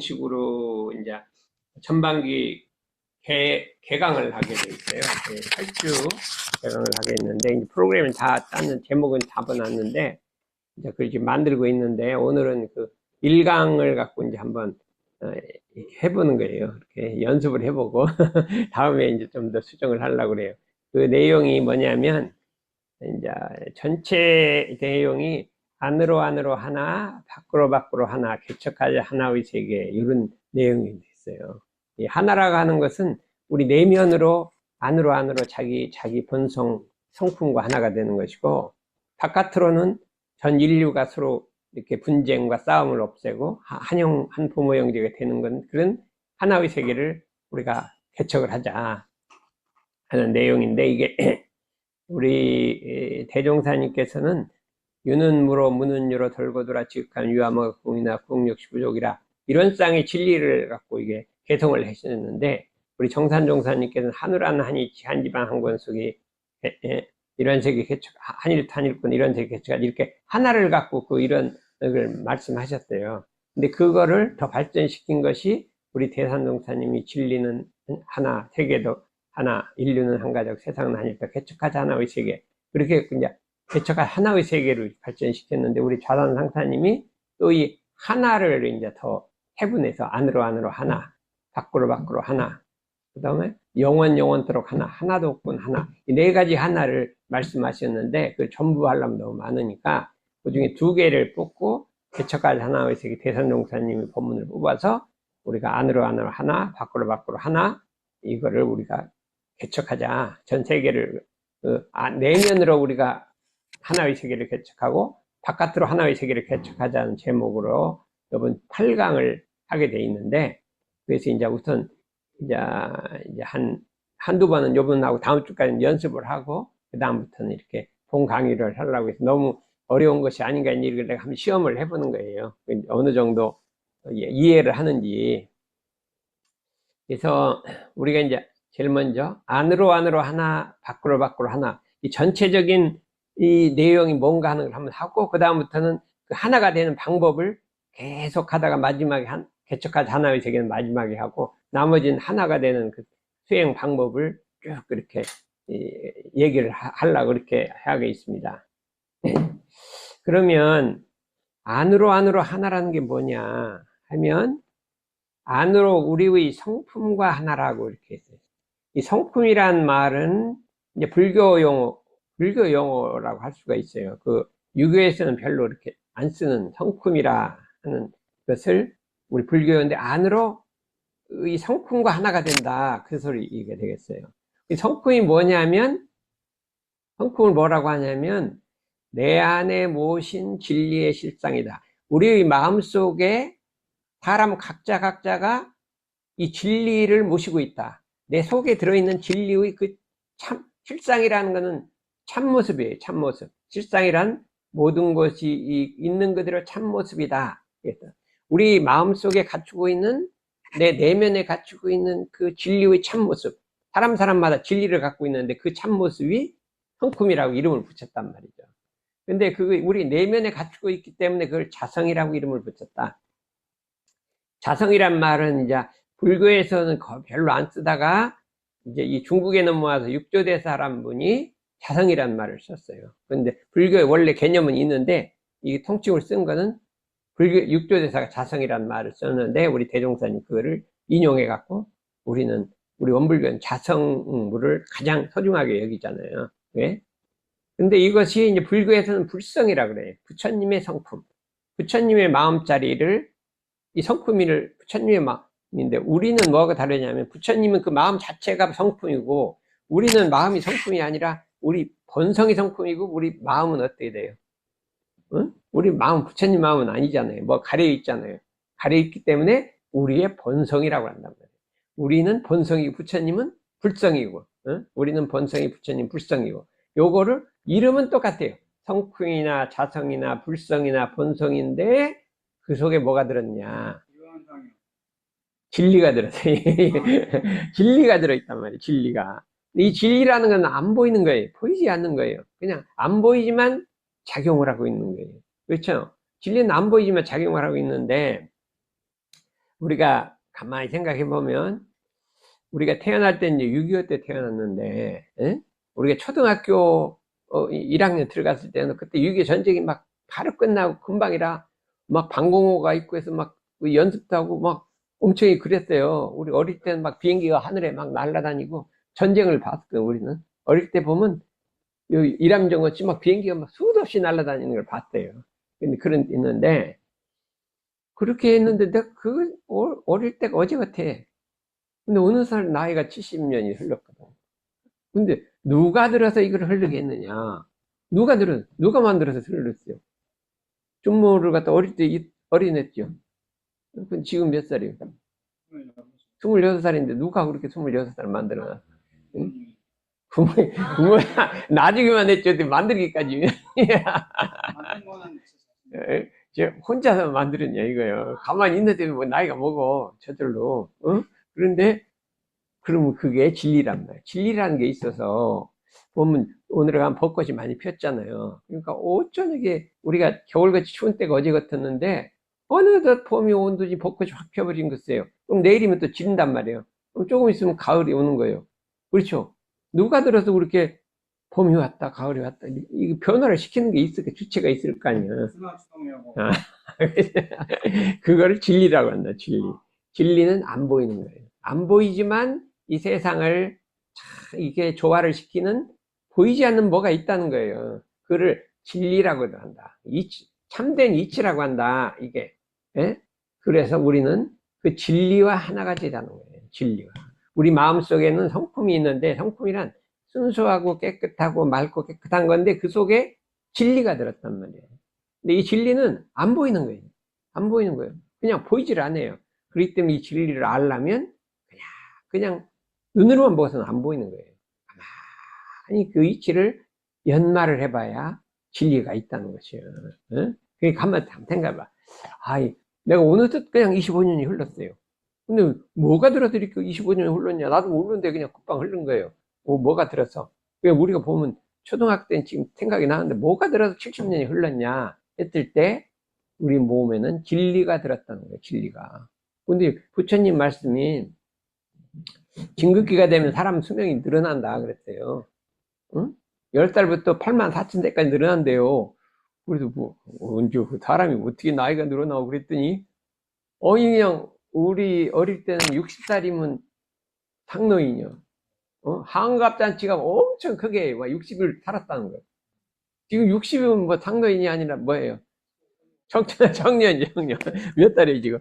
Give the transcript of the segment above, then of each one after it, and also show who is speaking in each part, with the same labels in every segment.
Speaker 1: 공식으로 이제 전반기 개강을 하게 돼 있어요. 8주 개강을 하게 했는데, 이제 프로그램을 다 따는 제목은 잡아놨는데, 이제 그걸 지금 만들고 있는데, 오늘은 그 1강을 갖고 이제 한번 해보는 거예요. 이렇게 연습을 해보고, 다음에 이제 좀 더 수정을 하려고 그래요. 그 내용이 뭐냐면, 이제 전체 내용이 안으로 하나, 밖으로 하나, 개척하자 하나의 세계, 이런 내용이 있어요. 이 하나라고 하는 것은 우리 내면으로 안으로 자기 본성, 성품과 하나가 되는 것이고, 바깥으로는 전 인류가 서로 이렇게 분쟁과 싸움을 없애고 한 부모 형제가 되는 건 그런 하나의 세계를 우리가 개척을 하자 하는 내용인데, 이게 우리 대종사님께서는 유는 무로 무는 유로 돌고 돌아 지극한 유아먹 공이나 공역시 부족이라, 이런 쌍의 진리를 갖고 이게 개성을 하셨는데, 우리 정산종사님께서는 하늘 하니 한 지방 한 권속이 이런 세계 개척, 한일탄일권 이런 세계 개척, 이렇게 하나를 갖고 그 이런 걸 말씀하셨대요. 근데 그거를 더 발전시킨 것이 우리 대산종사님이 진리는 하나, 세계도 하나, 인류는 한 가족, 세상은 한일다, 개척하자 하나의 세계, 그렇게 이제 개척한 하나의 세계를 발전시켰는데, 우리 좌단 상사님이 또 이 하나를 이제 더 해분해서 안으로 하나, 밖으로 하나, 그 다음에 영원토록 하나, 하나도 없군 하나, 이 네 가지 하나를 말씀하셨는데, 그걸 전부 하려면 너무 많으니까 그 중에 두 개를 뽑고 개척할 하나의 세계, 대산종사님이 본문을 뽑아서 우리가 안으로 하나, 밖으로 하나, 이거를 우리가 개척하자. 전 세계를 내면으로 우리가 하나의 세계를 개척하고 바깥으로 하나의 세계를 개척하자는 제목으로 이번 8강을 하게 돼 있는데, 그래서 이제 우선 이제 한두 번은 요번하고 다음 주까지는 연습을 하고, 그 다음부터는 이렇게 본 강의를 하려고 해서 너무 어려운 것이 아닌가, 이걸 내가 한번 시험을 해보는 거예요. 어느 정도 이해를 하는지. 그래서 우리가 이제 제일 먼저 안으로 하나, 밖으로 하나, 이 전체적인 이 내용이 뭔가 하는 걸 한번 하고, 그 다음부터는 그 하나가 되는 방법을 계속 하다가 마지막에 개척하자 하나의 세계는 마지막에 하고, 나머지는 하나가 되는 그 수행 방법을 쭉 그렇게 얘기를 하려고 그렇게 하게 있습니다. 그러면 안으로 하나라는 게 뭐냐 하면, 안으로 우리의 성품과 하나라고 이렇게 했어요. 이 성품이란 말은 이제 불교 용어라고 할 수가 있어요. 그 유교에서는 별로 이렇게 안 쓰는 성품이라 하는 것을 우리 불교인데, 안으로 이 성품과 하나가 된다, 그 소리 이게 되겠어요. 이 성품이 뭐냐면, 성품을 뭐라고 하냐면 내 안에 모신 진리의 실상이다. 우리의 마음속에 사람 각자가 이 진리를 모시고 있다. 내 속에 들어있는 진리의 그 실상이라는 것은 참모습이에요. 참모습. 실상이란 모든 것이 있는 그대로 참모습이다. 우리 마음속에 갖추고 있는, 내 내면에 갖추고 있는 그 진리의 참모습. 사람마다 진리를 갖고 있는데 그 참모습이 성품이라고 이름을 붙였단 말이죠. 근데 우리 내면에 갖추고 있기 때문에 그걸 자성이라고 이름을 붙였다. 자성이란 말은 이제 불교에서는 별로 안 쓰다가 이제 이 중국에 넘어와서 육조대사란 분이 자성이란 말을 썼어요. 그런데 불교의 원래 개념은 있는데, 이 통칭을 쓴 거는 불교 육조대사가 자성이란 말을 썼는데, 우리 대종사님 그거를 인용해 갖고 우리 원불교는 자성물을 가장 소중하게 여기잖아요. 왜? 근데 이것이 이제 불교에서는 불성이라 그래요. 부처님의 성품, 부처님의 마음자리를, 이 성품을 부처님의 마음인데, 우리는 뭐가 다르냐면, 부처님은 그 마음 자체가 성품이고, 우리는 마음이 성품이 아니라 우리 본성이 성품이고, 우리 마음은 어떻게 돼요? 응? 우리 마음 부처님 마음은 아니잖아요. 뭐 가려 있잖아요. 가려 있기 때문에 우리의 본성이라고 한단 말이에요. 우리는 본성이고 부처님은 불성이고, 응? 우리는 본성이 부처님 불성이고, 요거를 이름은 똑같아요. 성품이나 자성이나 불성이나 본성인데, 그 속에 뭐가 들었냐? 진리가 들었어요. 진리가 들어있단 말이에요. 진리가. 이 진리라는 건 안 보이는 거예요. 보이지 않는 거예요. 그냥 안 보이지만 작용을 하고 있는 거예요. 그렇죠? 진리는 안 보이지만 작용을 하고 있는데, 우리가 가만히 생각해 보면 우리가 태어날 때 이제 6.25 때 태어났는데, 에? 우리가 초등학교 1학년 들어갔을 때는 그때 6.25 전쟁이 막 바로 끝나고 금방이라 막 방공호가 있고 해서 막 연습도 하고 막 엄청 그랬어요. 우리 어릴 때는 막 비행기가 하늘에 막 날아다니고 전쟁을 봤거든, 우리는. 어릴 때 보면 일함정어치 막 비행기가 막 수도 없이 날아다니는 걸 봤어요. 근데 있는데, 그렇게 했는데 내가 어릴 때가 어제 같아. 근데 어느 살 나이가 70년이 흘렀거든. 근데 누가 들어서 이걸 흐르게 했느냐? 누가 만들어서 흘렸어요? 준모를 갖다 어릴 때 어린했죠. 지금 몇 살이에요? 26살인데 누가 그렇게 26살 만들어놨어? 응? 부모야, 나중에만 했죠. 만들기까지. 혼자서 만들었냐, 이거요. 가만히 있는데 뭐 나이가 먹어, 저절로. 어? 그런데, 그러면 그게 진리란 말이에요. 진리라는 게 있어서, 보면 오늘에 가면 벚꽃이 많이 폈잖아요. 그러니까 어쩌게 우리가 겨울같이 추운 때가 어제 같았는데, 어느덧 봄이 온 듯이 벚꽃이 확 펴버린 것이에요. 그럼 내일이면 또 진단 말이에요. 그럼 조금 있으면 가을이 오는 거예요. 그렇죠? 누가 들어서 그렇게 봄이 왔다, 가을이 왔다, 이 변화를 시키는 게 주체가 있을 거 아니야. 아, 그거를 진리라고 한다, 진리. 진리는 안 보이는 거예요. 안 보이지만 이 세상을 이게 조화를 시키는 보이지 않는 뭐가 있다는 거예요. 그를 진리라고도 한다. 참된 이치라고 한다, 이게. 예? 그래서 우리는 그 진리와 하나가 되자는 거예요. 진리와. 우리 마음속에는 성품이 있는데, 성품이란 순수하고 깨끗하고 맑고 깨끗한 건데 그 속에 진리가 들었단 말이에요. 근데 이 진리는 안 보이는 거예요. 안 보이는 거예요. 그냥 보이질 않아요. 그렇기 때문에 이 진리를 알려면 그냥 눈으로만 보고서는 안 보이는 거예요. 가만히 그 이치를 연마를 해봐야 진리가 있다는 것이에요. 그러니까 한번 생각해봐. 내가 어느덧 그냥 25년이 흘렀어요. 근데 뭐가 들어서 이렇게 25년이 흘렀냐? 나도 모르는데 그냥 금방 흐른 거예요. 뭐가 들어서? 왜 우리가 보면 초등학교 때는 지금 생각이 나는데 뭐가 들어서 70년이 흘렀냐 했을 때 우리 몸에는 진리가 들었다는 거예요. 진리가. 근데 부처님 말씀이 진급기가 되면 사람 수명이 늘어난다 그랬어요. 응? 10살부터 8만 4천 대까지 늘어난대요. 그래서 언제 사람이 어떻게 나이가 늘어나고 그랬더니 그냥 우리 어릴 때는 60살이면 상노인이요. 한갑잔치가 엄청 크게 60을 살았다는 거예요. 지금 60이면 뭐 상노인이 아니라 뭐예요? 청년. 몇 달이에요, 지금?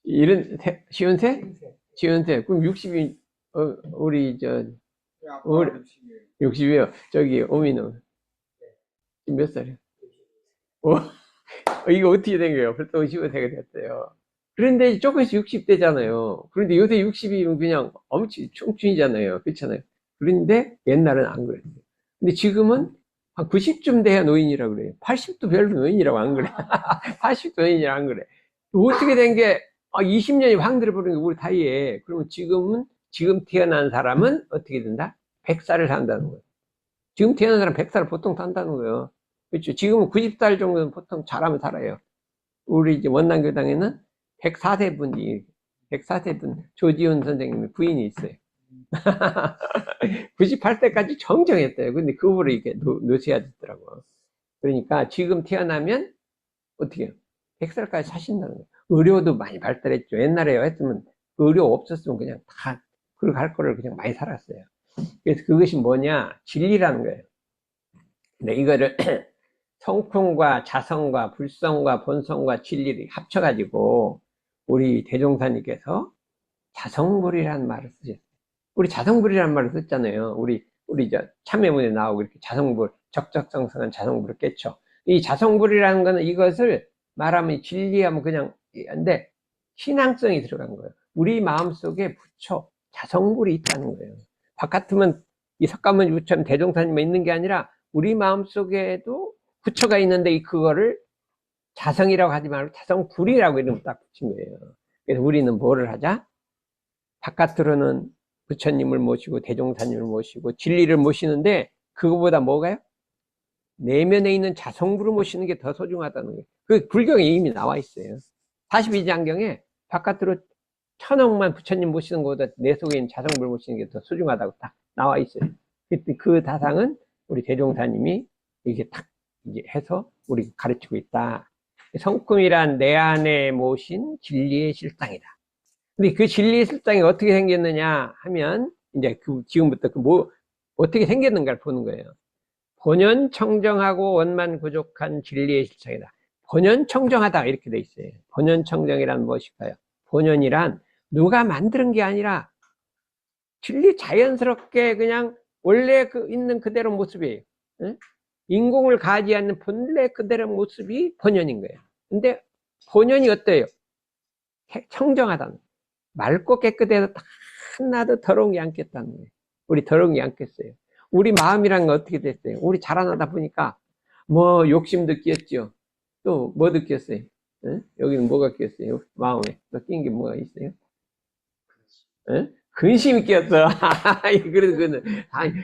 Speaker 1: 70세? 그럼 60이, 우리, 60이에요. 저기, 오미는. 지금 몇 살이에요? 이거 어떻게 된 거예요? 벌써 55세가 됐어요. 그런데 조금씩 60대잖아요. 그런데 요새 60이면 그냥 엄청 청춘이잖아요. 그렇잖아요. 그런데 옛날은 안 그랬어요. 근데 지금은 한 90쯤 돼야 노인이라고 그래요. 80도 별로 노인이라고 안 그래. 80도 노인이라고 안 그래. 어떻게 된 게, 20년이 확 들어버린 게 우리 사이에. 그러면 지금 태어난 사람은 어떻게 된다? 100살을 산다는 거예요. 지금 태어난 사람 100살을 보통 산다는 거예요. 그렇죠. 지금은 90살 정도는 보통 잘하면 살아요. 우리 이제 원남교당에는 104세 분이, 104세 분, 조지훈 선생님의 부인이 있어요. 98세까지 정정했대요. 근데 그거를 이렇게 놓으셔야 되더라고. 그러니까 지금 태어나면 어떻게 해요? 100살까지 사신다는 거예요. 의료도 많이 발달했죠. 옛날에 했으면 의료 없었으면 그냥 다 그걸 갈 거를 그냥 많이 살았어요. 그래서 그것이 뭐냐? 진리라는 거예요. 근데 이거를 성품과 자성과 불성과 본성과 진리를 합쳐가지고 우리 대종사님께서 자성불이라는 말을 쓰셨어요. 우리 자성불이라는 말을 썼잖아요. 우리 참회문에 나오고 이렇게 자성불, 적적성성한 자성불을 깨쳐. 이 자성불이라는 거는 이것을 말하면 진리하면 그냥, 근데 신앙성이 들어간 거예요. 우리 마음속에 부처, 자성불이 있다는 거예요. 바깥으면 이 석가모니 부처님 대종사님만 있는 게 아니라 우리 마음속에도 부처가 있는데 그거를 자성이라고 하지 말고 자성불이라고 이름을 딱 붙인 거예요. 그래서 우리는 뭐를 하자? 바깥으로는 부처님을 모시고 대종사님을 모시고 진리를 모시는데 그거보다 뭐가요? 내면에 있는 자성불을 모시는 게 더 소중하다는 거예요. 그 불경에 이미 나와 있어요. 42장경에 바깥으로 천억만 부처님 모시는 것보다 내 속에 있는 자성불 모시는 게 더 소중하다고 딱 나와 있어요. 그 다상은 우리 대종사님이 이렇게 딱 이제 해서 우리 가르치고 있다. 성품이란 내 안에 모신 진리의 실상이다. 근데 그 진리의 실상이 어떻게 생겼느냐 하면 이제 지금부터 어떻게 생겼는가를 보는 거예요. 본연 청정하고 원만 부족한 진리의 실상이다. 본연 청정하다 이렇게 돼 있어요. 본연 청정이란 무엇일까요? 본연이란 누가 만드는 게 아니라 진리 자연스럽게 그냥 원래 있는 그대로 모습이에요. 응? 인공을 가하지 않는 본래 그대로 모습이 본연인 거예요. 근데 본연이 어때요? 청정하다는 거예요. 맑고 깨끗해서 하나도 더러운 게 않겠다는 거예요. 우리 더러운 게 않겠어요. 우리 마음이란 건 어떻게 됐어요? 우리 자라나다 보니까 뭐 욕심도 끼었죠. 또 뭐 느꼈어요? 응? 여기는 뭐가 끼었어요? 마음에 낀 게 뭐가 있어요? 응? 근심이 끼었어. 그래도 그거는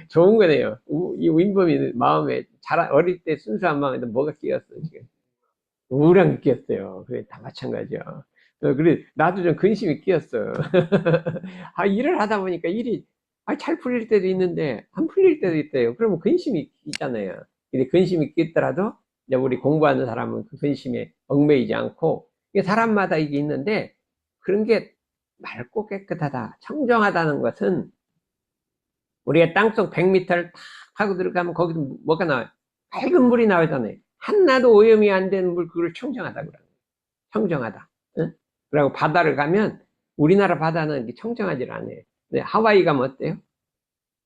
Speaker 1: 좋은 거네요. 이 윈범이 마음에 어릴 때 순수한 마음에도 뭐가 끼었어 지금? 우울한 게 끼었어요. 그게 다 마찬가지야. 그래 나도 좀 근심이 끼었어. 일을 하다 보니까 일이 잘 풀릴 때도 있는데 안 풀릴 때도 있대요. 그러면 근심이 있잖아요. 근데 근심이 끼더라도 이제 우리 공부하는 사람은 그 근심에 얽매이지 않고 이게 사람마다 이게 있는데 그런 게 맑고 깨끗하다, 청정하다는 것은 우리가 땅속 100m를 탁 파고 들어가면 거기서 뭐가 나와요? 맑은 물이 나오잖아요. 하나도 오염이 안 된 물, 그걸 청정하다 그래요. 청정하다. 응? 그리고 바다를 가면 우리나라 바다는 청정하지 않아요. 근데 하와이 가면 어때요?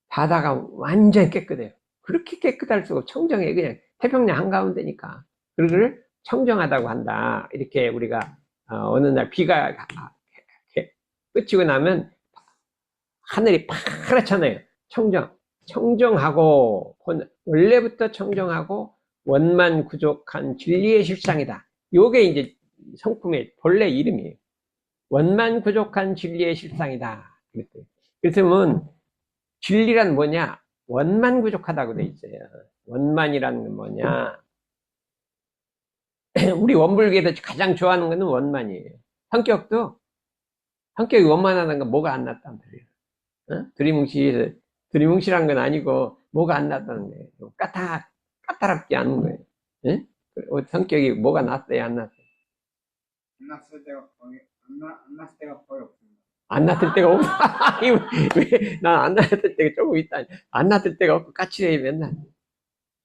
Speaker 1: 바다가 완전 깨끗해요. 그렇게 깨끗할수록 청정해. 그냥 태평양 한가운데니까. 그걸 청정하다고 한다. 이렇게 우리가 어느 날 비가 끝이고 나면 하늘이 파랗잖아요. 청정하고 원래부터 청정하고 원만 부족한 진리의 실상이다. 요게 이제 성품의 본래 이름이에요. 원만 부족한 진리의 실상이다. 그랬으면 진리란 뭐냐? 원만 부족하다고 돼 있어요. 원만이라는 건 뭐냐? 우리 원불교에서 가장 좋아하는 거는 원만이에요. 성격이 원만하다는 건 뭐가 안 났단 말이에요. 어? 두리뭉실한 건 아니고 뭐가 안 났다는 거예요. 까다롭지 않은 거예요. 예? 성격이 뭐가 났어요, 안 났어요?
Speaker 2: 안 났을 때가 거의 없습니다.
Speaker 1: 안 났을 때가 없어. 난 안 났을 때가 조금 있다. 안 났을 때가 없고 까칠해 맨날.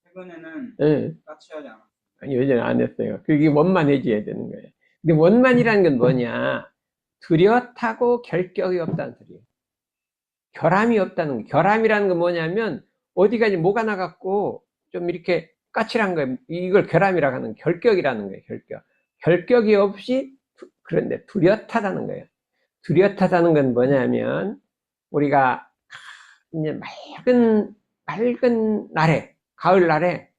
Speaker 2: 최근에는
Speaker 1: 예.
Speaker 2: 까칠하지 않아.
Speaker 1: 아니, 요즘 안 했어요. 그게 원만해져야 되는 거예요. 근데 원만이라는 건 뭐냐? 뚜렷하고 결격이 없다는 소리예요. 결함이 없다는 거예요. 결함이라는 건 뭐냐면 어디가 뭐가 나갔고 좀 이렇게 까칠한 거예요. 이걸 결함이라고 하는 결격이라는 거예요. 결격이 없이 그런데 뚜렷하다는 거예요. 뚜렷하다는 건 뭐냐면 우리가 이제 맑은 날에 가을날에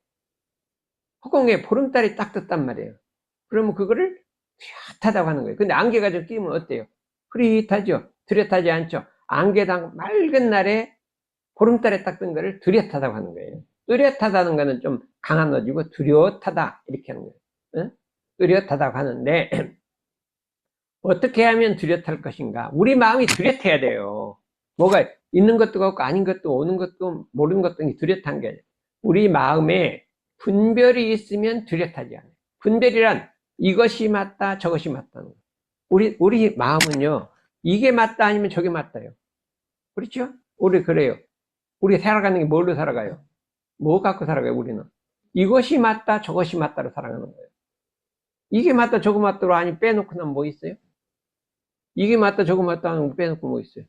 Speaker 1: 허공에 보름달이 딱 떴단 말이에요. 그러면 그거를 뚜렷하다고 하는 거예요. 근데 안개가 좀 끼면 어때요? 흐릿하죠? 뚜렷하지 않죠? 안개당 맑은 날에 보름달에 딱 뜬 거를 뚜렷하다고 하는 거예요. 뚜렷하다는 거는 좀 강한 어지고 뚜렷하다 이렇게 하는 거예요. 응? 뚜렷하다고 하는데 어떻게 하면 뚜렷할 것인가? 우리 마음이 뚜렷해야 돼요. 뭐가 있는 것도 없고 아닌 것도 오는 것도 모르는 것도 뚜렷한 게 아니에요. 우리 마음에 분별이 있으면 뚜렷하지 않아요. 분별이란 이것이 맞다 저것이 맞다는 거예요. 우리 마음은요 이게 맞다 아니면 저게 맞다요. 그렇죠? 우리 그래요. 우리 살아가는 게 뭘로 살아가요? 뭐 갖고 살아가요 우리는? 이것이 맞다 저것이 맞다로 살아가는 거예요. 이게 맞다 저거 맞다로 아니 빼놓고 나면 뭐 있어요? 이게 맞다 저거 맞다 하는 거 빼놓고 뭐 있어요?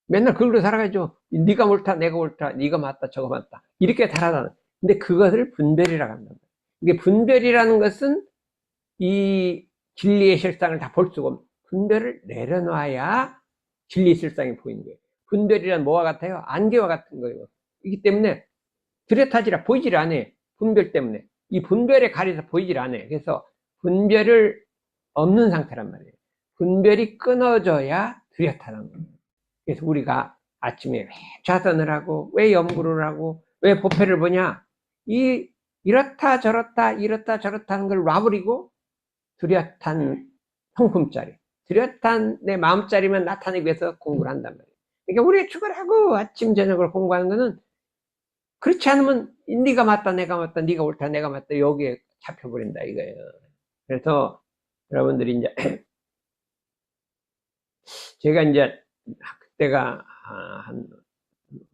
Speaker 1: 맨날 그걸로 살아가죠. 네가 옳다 내가 옳다 네가 맞다 저거 맞다 이렇게 살아가는. 근데 그것을 분별이라고 한다. 이게 분별이라는 것은 이 진리의 실상을 다 볼 수가 없는, 분별을 내려놔야 진리의 실상이 보이는 거예요. 분별이란 뭐와 같아요? 안개와 같은 거예요. 이기 때문에 뚜렷하지라 보이질 않아요. 분별 때문에. 이 분별에 가려서 보이질 않아요. 그래서 분별을 없는 상태란 말이에요. 분별이 끊어져야 뚜렷하다는 거예요. 그래서 우리가 아침에 왜 좌선을 하고 왜 연구를 하고 왜 보패를 보냐? 이렇다 저렇다 이렇다 저렇다 하는 걸 놔버리고 뚜렷한 성품짜리. 뚜렷한 내 마음짜리만 나타내기 위해서 공부를 한단 말이에요. 그러니까 우리가 죽으라고 아침 저녁을 공부하는 거는, 그렇지 않으면 네가 맞다 내가 맞다 네가 옳다 내가 맞다 여기에 잡혀버린다 이거예요. 그래서 여러분들이 이제 제가 이제 그때가 한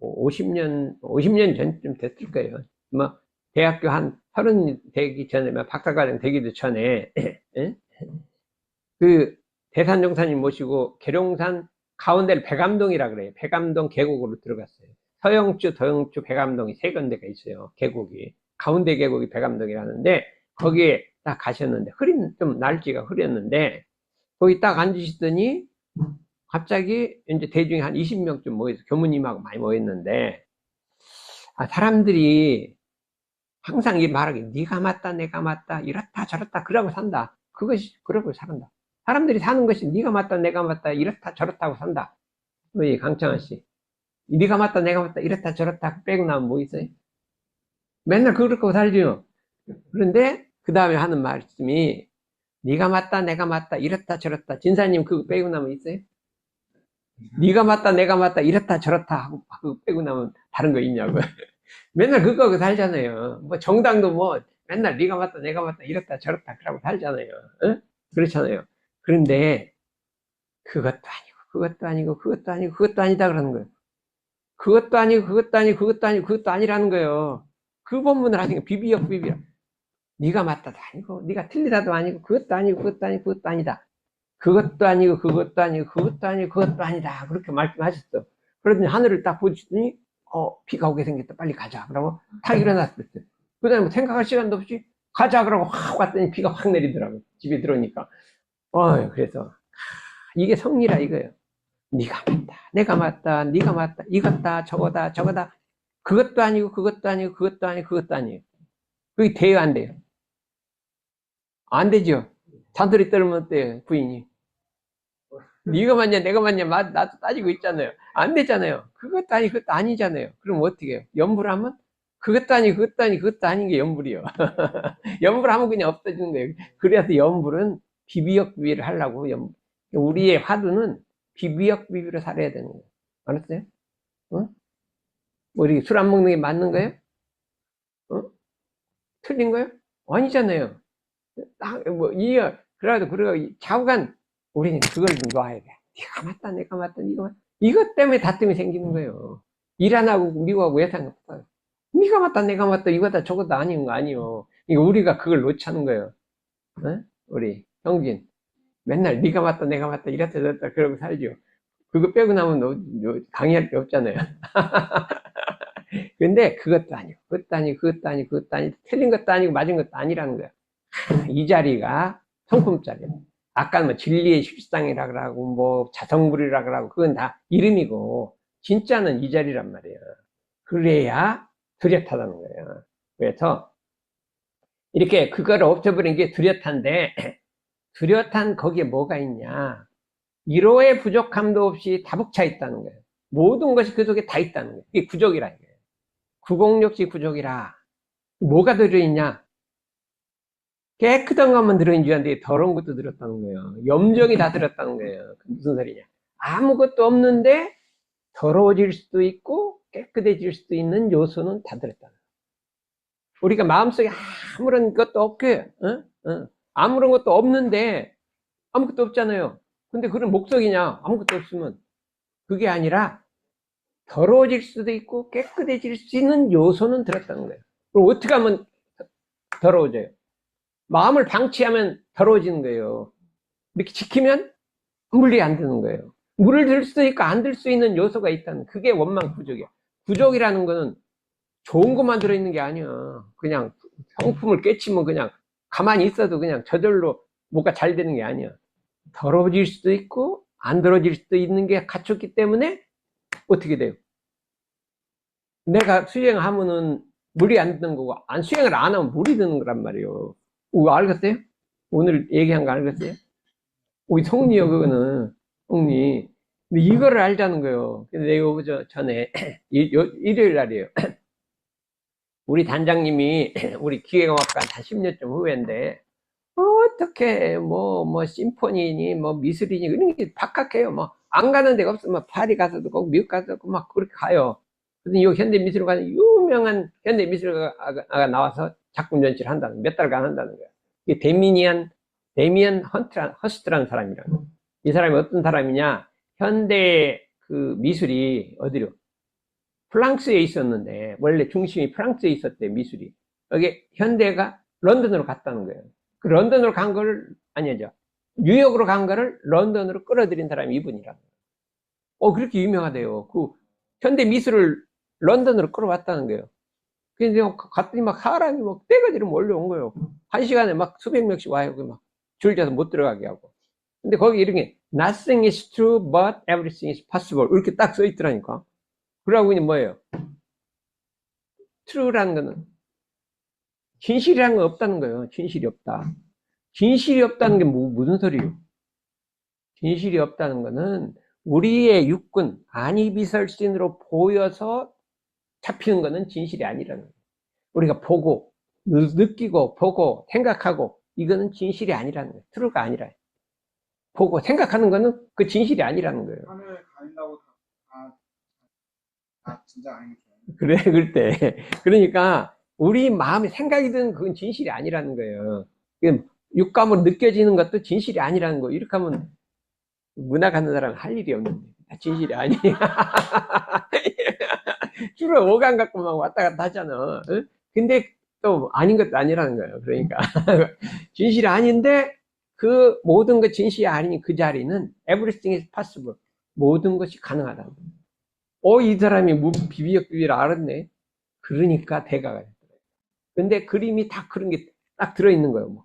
Speaker 1: 50년 전쯤 됐을 거예요. 뭐 대학교 한 30 되기 전에, 박사과정 되기도 전에 그 대산종사님 모시고 계룡산 가운데를 백암동이라 그래요. 백암동 계곡으로 들어갔어요. 서영주, 도영주, 백암동이 세 군데가 있어요. 계곡이. 가운데 계곡이 백암동이라는데 거기에 딱 가셨는데 좀 날씨가 흐렸는데 거기 딱 앉으시더니 갑자기 이제 대중이 한 20명쯤 모여서 교무님하고 많이 모였는데, 사람들이 항상 이 말하기 네가 맞다 내가 맞다 이렇다 저렇다 그러고 산다. 그것이 그러고 산다. 사람들이 사는 것이 네가 맞다 내가 맞다 이렇다 저렇다고 산다. 우리 강창환 씨, 네가 맞다 내가 맞다 이렇다 저렇다 빼고 나면 뭐 있어요? 맨날 그렇게 살죠. 그런데 그 다음에 하는 말씀이 네가 맞다 내가 맞다 이렇다 저렇다, 진사님 그거 빼고 나면 있어요? 네가 맞다 내가 맞다 이렇다 저렇다 하고 그거 빼고 나면 다른 거 있냐고. 맨날 그거 하고 살잖아요. 뭐 정당도 뭐 맨날 네가 맞다 내가 맞다 이렇다 저렇다 그러고 살잖아요. 어? 그렇잖아요. 그런데 그것도 아니고 그것도 아니고 그것도 아니고 그것도 아니다 그러는 거예요. 그것도 아니고 그것도 아니고 그것도 아니고 그것도 아니라는 거예요. 그 본문을 하니까 비비역 네가 맞다도 아니고 네가 틀리다도 아니고 그것도 아니고 그것도 아니고 그것도 아니다. 그것도 아니고 그것도 아니고 그것도 아니고 그것도 아니다 그렇게 말씀하셨어. 그러더니 하늘을 딱 보시더니 비가 오게 생겼다 빨리 가자 그러고 탁 일어났어요. 그 다음에 뭐 생각할 시간도 없이 가자 그러고 확 왔더니 비가 확 내리더라고 집에 들어오니까. 그래서 이게 성리라 이거예요. 네가 맞다 내가 맞다 네가 맞다 이것다 저거다 저거다 그것도 아니고 그것도 아니고 그것도 아니고 그것도 아니에요. 그게 돼요 안 돼요? 안 되죠. 잔소리 떨면 어때요 부인이? 네가 맞냐 내가 맞냐 나도 따지고 있잖아요. 안 되잖아요. 그것도 아니 그것도 아니잖아요. 그럼 어떻게 해요? 염불 하면 그것도 아니 그것도 아니 그것도 아닌 게 염불이요. 염불 하면 그냥 없어지는 거예요. 그래서 염불은 비비역 비비를 하려고 우리의 화두는 비비역 비비로 살아야 되는 거예요. 알았어요? 어? 뭐 이렇게 술 안 먹는 게 맞는 거예요? 틀린 거예요? 아니잖아요. 그래도 좌우간 우리는 그걸 좀 놔야 돼. 네가 맞다 내가 맞다 네가 맞다 이것 때문에 다툼이 생기는 거예요. 일 안 하고 미국하고 왜 상관없어요? 네가 맞다 내가 맞다 이거다 저거다 아닌 거 아니요. 그러니까 우리가 그걸 놓자는 거예요. 우리 형진 맨날 네가 맞다 내가 맞다 이랬다 저랬다 그러고 살죠. 그거 빼고 나면 강의할 게 없잖아요. 근데 그것도 아니고 그것도 아니고 그것도 아니고 그것도 아니고 틀린 것도 아니고 맞은 것도 아니라는 거예요. 이 자리가 성품자리예요. 아까 뭐 진리의 실상이라 그러고 뭐 자성불이라 그러고 그건 다 이름이고 진짜는 이 자리란 말이에요. 그래야 뚜렷하다는 거예요. 그래서 이렇게 그거를 없애버린 게 뚜렷한데 뚜렷한 거기에 뭐가 있냐? 1호의 부족함도 없이 다복차 있다는 거예요. 모든 것이 그 속에 다 있다는 거예요. 이게 구족이라는 거예요. 구공역시 구족이라. 뭐가 들어있냐? 깨끗한 것만 들어있는 줄 알았는데 더러운 것도 들었다는 거예요. 염정이 다 들었다는 거예요. 무슨 소리냐? 아무것도 없는데 더러워질 수도 있고 깨끗해질 수도 있는 요소는 다 들었다는 거예요. 우리가 마음속에 아무런 것도 없게 아무런 것도 없는데 아무것도 없잖아요. 근데 그런 목적이냐? 아무것도 없으면. 그게 아니라 더러워질 수도 있고 깨끗해질 수 있는 요소는 들었다는 거예요. 그럼 어떻게 하면 더러워져요? 마음을 방치하면 더러워지는 거예요. 이렇게 지키면 물이 안 드는 거예요. 물을 들 수도 있고 안 들 수 있는 요소가 있다는, 그게 원망 부족이야. 부족이라는 거는 좋은 것만 들어있는 게 아니야. 그냥 성품을 깨치면 그냥 가만히 있어도 그냥 저절로 뭐가 잘 되는 게 아니야. 더러워질 수도 있고 안 더러워질 수도 있는 게 갖췄기 때문에 어떻게 돼요? 내가 수행하면은 물이 안 드는 거고 수행을 안 하면 물이 드는 거란 말이에요. 알겠어요? 오늘 얘기한 거 알겠어요? 우리 성리요 그거는 성리. 근데 이거를 알자는 거예요. 근데 내가 전에 일요일 날이에요. 우리 단장님이 우리 기계공학과 한 10년쯤 후배인데 어떻게, 뭐, 심포니니, 뭐, 미술이니, 이런 게 박학해요. 뭐, 안 가는 데가 없어. 뭐, 파리 가서도 꼭, 미국 가서도 꼭 막 그렇게 가요. 근데 이 현대미술관에 유명한 현대미술가가 나와서 작품 전시를 한다는, 몇 달간 한다는 거야. 이게 데미안 허스트라는 사람이라는 거야. 이 사람이 어떤 사람이냐? 현대 그 미술이 어디로? 프랑스에 있었는데, 원래 중심이 프랑스에 있었대, 미술이. 여기 현대가 런던으로 갔다는 거예요. 그 런던으로 간 거를, 아니죠. 뉴욕으로 간 거를 런던으로 끌어들인 사람이 이분이라. 그렇게 유명하대요. 그 현대 미술을 런던으로 끌어왔다는 거예요. 근데 갔더니 막 사람이 막 떼거지로 몰려온 거예요. 한 시간에 막 수백 명씩 와요. 막 줄져서 못 들어가게 하고. 근데 거기 이런 게 nothing is true but everything is possible 이렇게 딱 써 있더라니까. 그러고 있는 뭐예요? true라는 거는 진실이라는 건 없다는 거예요. 진실이 없다. 진실이 없다는 게 무슨 소리예요? 진실이 없다는 거는 우리의 육군, 안이비설신으로 보여서 잡히는 거는 진실이 아니라는 거예요. 우리가 보고, 느끼고, 보고, 생각하고, 이거는 진실이 아니라는 거예요. true가 아니라. 보고, 생각하는 거는 그 진실이 아니라는 거예요.
Speaker 2: 하늘 가린다고 진짜 아닌 게.
Speaker 1: 그래, 그럴 때. 그러니까, 우리 마음에 생각이 드는 그건 진실이 아니라는 거예요. 육감으로 느껴지는 것도 진실이 아니라는 거. 이렇게 하면 문학 하는 사람은 할 일이 없는데. 진실이 아니야. 주로 오감 갖고 막 왔다 갔다 하잖아. 응? 근데 또 아닌 것도 아니라는 거예요. 그러니까. 진실이 아닌데, 그 모든 것 진실이 아닌 그 자리는 everything is possible. 모든 것이 가능하다. 이 사람이 비비역비비를 알았네. 그러니까 대가가 됐어요. 근데 그림이 다 그런 게 딱 들어있는 거예요. 뭐.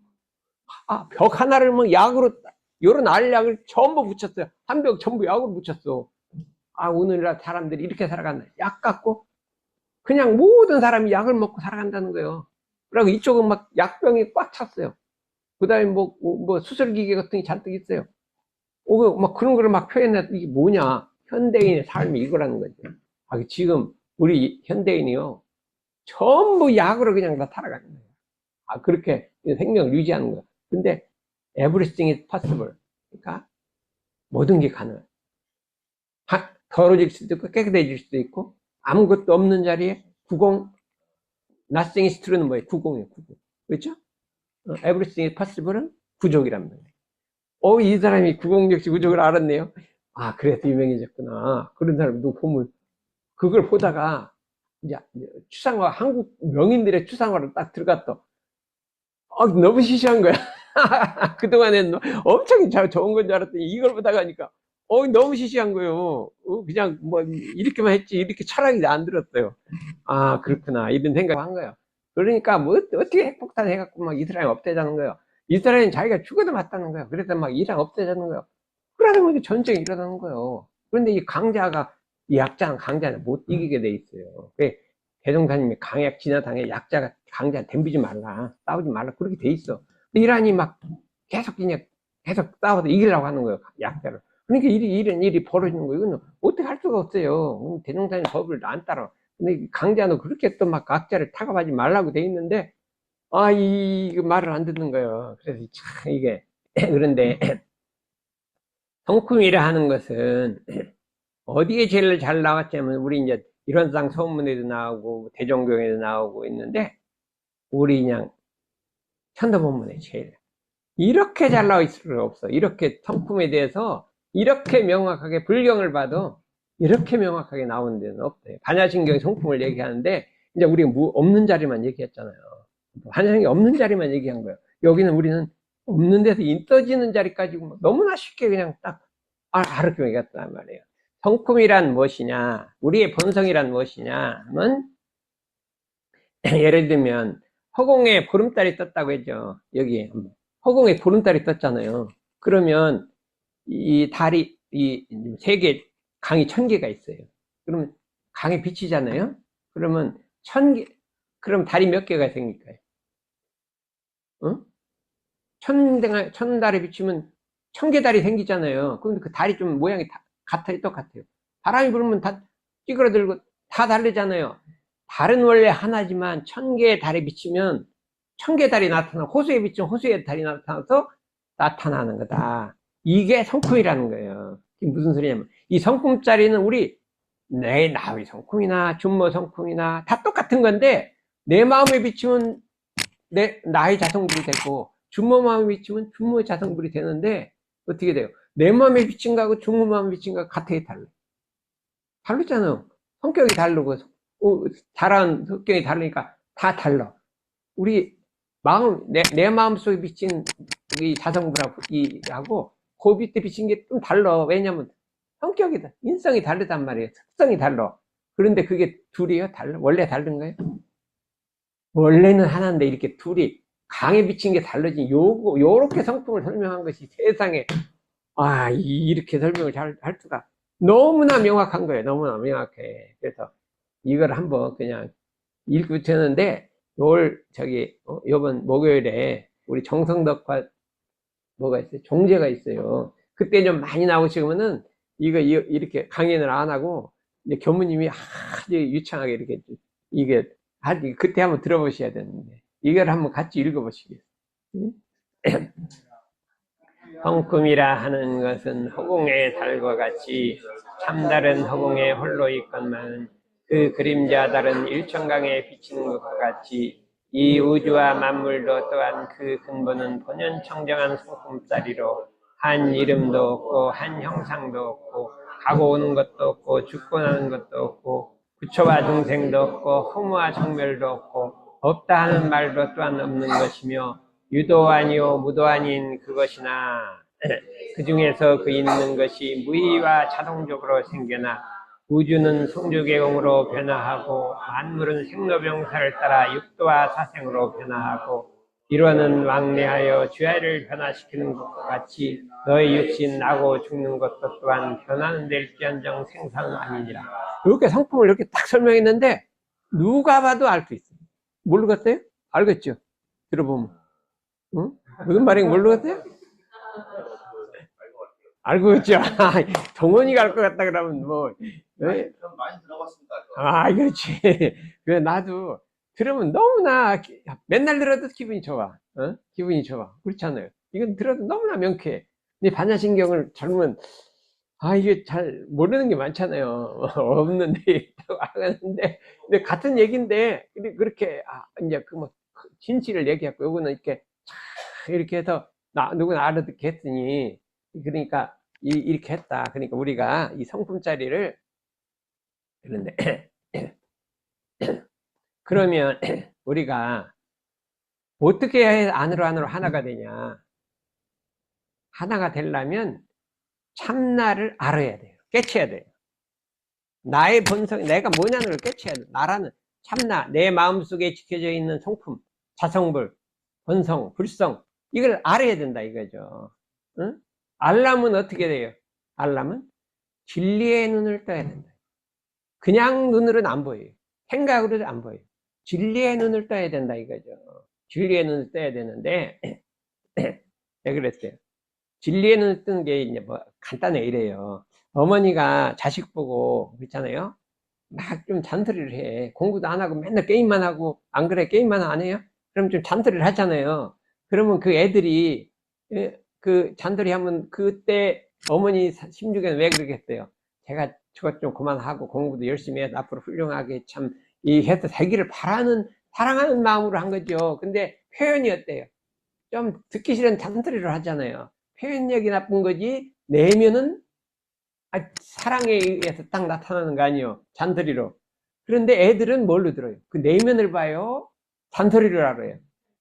Speaker 1: 벽 하나를 뭐 약으로, 요런 알약을 전부 붙였어요. 한 벽 전부 약으로 붙였어. 오늘날 사람들이 이렇게 살아간다. 약 갖고, 그냥 모든 사람이 약을 먹고 살아간다는 거예요. 그리고 이쪽은 막 약병이 꽉 찼어요. 그 다음에 뭐 수술기계 같은 게 잔뜩 있어요. 막 그런 거를 막 표현해서 이게 뭐냐. 현대인의 삶이 이거라는 거죠. 지금 우리 현대인이요. 전부 약으로 그냥 다 살아가는 거예요. 그렇게 생명을 유지하는 거예요. 근데 everything is possible. 그러니까 모든 게 가능해요. 더러워질 수도 있고 깨끗해질 수도 있고 아무것도 없는 자리에 nothing is true는 뭐예요? 구공이에요. 구공. 그렇죠? everything is possible은 구족이란 말이에요. 이 사람이 구공역시 구족을 알았네요. 그래서 유명해졌구나. 그런 사람도 보면 그걸 보다가 이제 추상화, 한국 명인들의 추상화로 딱 들어갔다. 너무 시시한 거야. 그동안엔 엄청 좋은 건 줄 알았더니 이걸 보다가 하니까 너무 시시한 거예요. 그냥 뭐 이렇게만 했지 이렇게 철학이 안 들었어요. 그렇구나 이런 생각을 한 거예요. 그러니까 뭐 어떻게 핵폭탄 해갖고 막 이스라엘 없애자는 거예요. 이스라엘은 자기가 죽어도 맞다는 거예요. 그래서 막 이란 없애자는 거예요. 그러다 보니까 전쟁이 일어나는 거예요. 그런데 이 강자가 이 약자는 강자는 못 이기게 돼 있어요. 대종사님이 강약 진화당해 약자가 강자 덤비지 말라, 싸우지 말라 그렇게 돼 있어. 이란이 막 계속 싸워서 이기려고 하는 거예요. 약자를. 그러니까 이런 일이 벌어지는 거예요. 이건 어떻게 할 수가 없어요. 대종사님 법을 안 따라. 근데 강자는 그렇게 또 막 약자를 타협하지 말라고 돼 있는데 이 말을 안 듣는 거예요. 그래서 참 이게 그런데 성품이라 하는 것은 어디에 제일 잘 나왔냐면 우리 이제 일원상 소문에도 나오고 대종경에도 나오고 있는데 우리 그냥 천도본문에 제일 이렇게 잘 나와 있을 수가 없어. 이렇게 성품에 대해서 이렇게 명확하게 불경을 봐도 이렇게 명확하게 나오는 데는 없대요. 반야신경의 성품을 얘기하는데 이제 우리가 없는 자리만 얘기했잖아요. 반야신경이 없는 자리만 얘기한 거예요. 여기는 우리는 없는 데서 떠지는 자리까지 너무나 쉽게 그냥 딱 그렇게 얘기했단 말이에요. 성품이란 무엇이냐, 우리의 본성이란 무엇이냐 하면 예를 들면 허공에 보름달이 떴다고 했죠. 여기 허공에 보름달이 떴잖아요. 그러면 이 달이 이 세계 강이 1000개가 있어요. 그러면 강에 비치잖아요. 그러면 1000개 그럼 달이 몇 개가 생길까요? 천달에 비치면 1000개 달이 생기잖아요. 그럼 그 달이 좀 모양이 같아요, 똑같아요. 바람이 불면 다 찌그러들고 다 다르잖아요. 달은 원래 하나지만 1000개의 달에 비치면 천개 달이 나타나고 호수에 비친 호수의 달이 나타나서 나타나는 거다. 이게 성품이라는 거예요. 이게 무슨 소리냐면 이 성품짜리는 우리 내 나의 성품이나 준모 성품이나 다 똑같은 건데 내 마음에 비치면 나의 자성불이 되고 준모 마음에 비치면 준모의 자성불이 되는데 어떻게 돼요? 내 마음에 비친 거하고 준모 마음에 비친 거하고 같아요, 달라요? 다르잖아요. 성격이 다르고 잘한 성격이 다르니까 다 달라. 우리 마음 내 마음 속에 비친 이 자성불하고 그 밑에 비친 게 좀 달라. 왜냐면 성격이 인성이 다르단 말이에요. 특성이 달라. 그런데 그게 둘이요? 달라? 원래 다른 거예요? 원래는 하나인데 이렇게 둘이 강에 비친 게 다르지. 요렇게 성품을 설명한 것이 세상에 이렇게 설명을 잘 할 수가 너무나 명확한 거예요. 너무나 명확해. 그래서 이걸 한번 그냥 읽고 되는데 요번 목요일에 우리 정성덕과 뭐가 있어요? 종제가 있어요. 그때 좀 많이 나오시면은 이렇게 강연을 안 하고 이제 교무님이 아주 유창하게 이게 그때 한번 들어보셔야 되는데 이걸 한번 같이 읽어보시겠어요? 성품이라 하는 것은 허공의 달과 같이 참다른 허공에 홀로 있건만 그 그림자 다른 일천강에 비치는 것과 같이 이 우주와 만물도 또한 그 근본은 본연 청정한 성품짜리로 한 이름도 없고 한 형상도 없고 가고 오는 것도 없고 죽고 나는 것도 없고 부처와 중생도 없고 허무와 정멸도 없고 없다 하는 말도 또한 없는 것이며 유도 아니요 무도 아닌 그것이나 그 중에서 그 있는 것이 무의와 자동적으로 생겨나 우주는 성주계공으로 변화하고 만물은 생로병사를 따라 육도와 사생으로 변화하고 일원은 왕래하여 주야를 변화시키는 것과 같이 너의 육신 나고 죽는 것도 또한 변화는 될지언정 생사는 아니니라. 이렇게 성품을 이렇게 딱 설명했는데 누가 봐도 알 수 있어요. 모르겠어요? 알겠죠? 들어보면 응? 무슨 말인지 모르겠어요? 알고 있죠? 동원이가 알 것 같다 그러면 뭐
Speaker 3: 네? 좀 많이 들어봤습니다.
Speaker 1: 그렇지. 그래 나도 들으면 너무나 맨날 들어도 기분이 좋아. 기분이 좋아. 그렇잖아요. 이건 들어도 너무나 명쾌해. 근데 반야신경을 젊으면 이게 잘 모르는 게 많잖아요. 없는데 있다고 하는데 근데 같은 얘기인데 그렇게 이제 뭐 진실을 얘기하고 요거는 이렇게 해서 누구나 알아듣게 했더니 그러니까 이렇게 했다. 그러니까 우리가 이 성품짜리를 그런데 그러면 우리가 어떻게 해야 안으로 하나가 되냐? 하나가 되려면 참나를 알아야 돼요. 깨쳐야 돼요. 나의 본성, 내가 뭐냐는 걸 깨쳐야 돼요. 나라는 참나, 내 마음속에 지켜져 있는 성품, 자성불, 본성, 불성, 이걸 알아야 된다 이거죠. 응? 알려면 어떻게 돼요? 알려면 진리의 눈을 떠야 된다. 그냥 눈으로는 안 보여요. 생각으로도 안 보여요. 진리의 눈을 떠야 된다 이거죠. 진리의 눈을 떠야 되는데 왜 그랬어요? 진리의 눈을 뜨는 게 이제 뭐 간단해 이래요. 어머니가 자식 보고 그렇잖아요. 막 좀 잔소리를 해. 공부도 안 하고 맨날 게임만 하고 안 그래? 게임만 안 해요? 그럼 좀 잔소리를 하잖아요. 그러면 그 애들이 그 잔소리 하면 그때 어머니 심중에는 왜 그러겠어요? 제가 저것 좀 그만하고 공부도 열심히 해서 앞으로 훌륭하게 참 이 해서 되기를 바라는 사랑하는 마음으로 한 거죠. 근데 표현이 어때요? 좀 듣기 싫은 잔소리를 하잖아요. 표현력이 나쁜 거지 내면은 사랑에 의해서 딱 나타나는 거 아니에요. 잔소리로. 그런데 애들은 뭘로 들어요? 그 내면을 봐요. 잔소리를 알아요.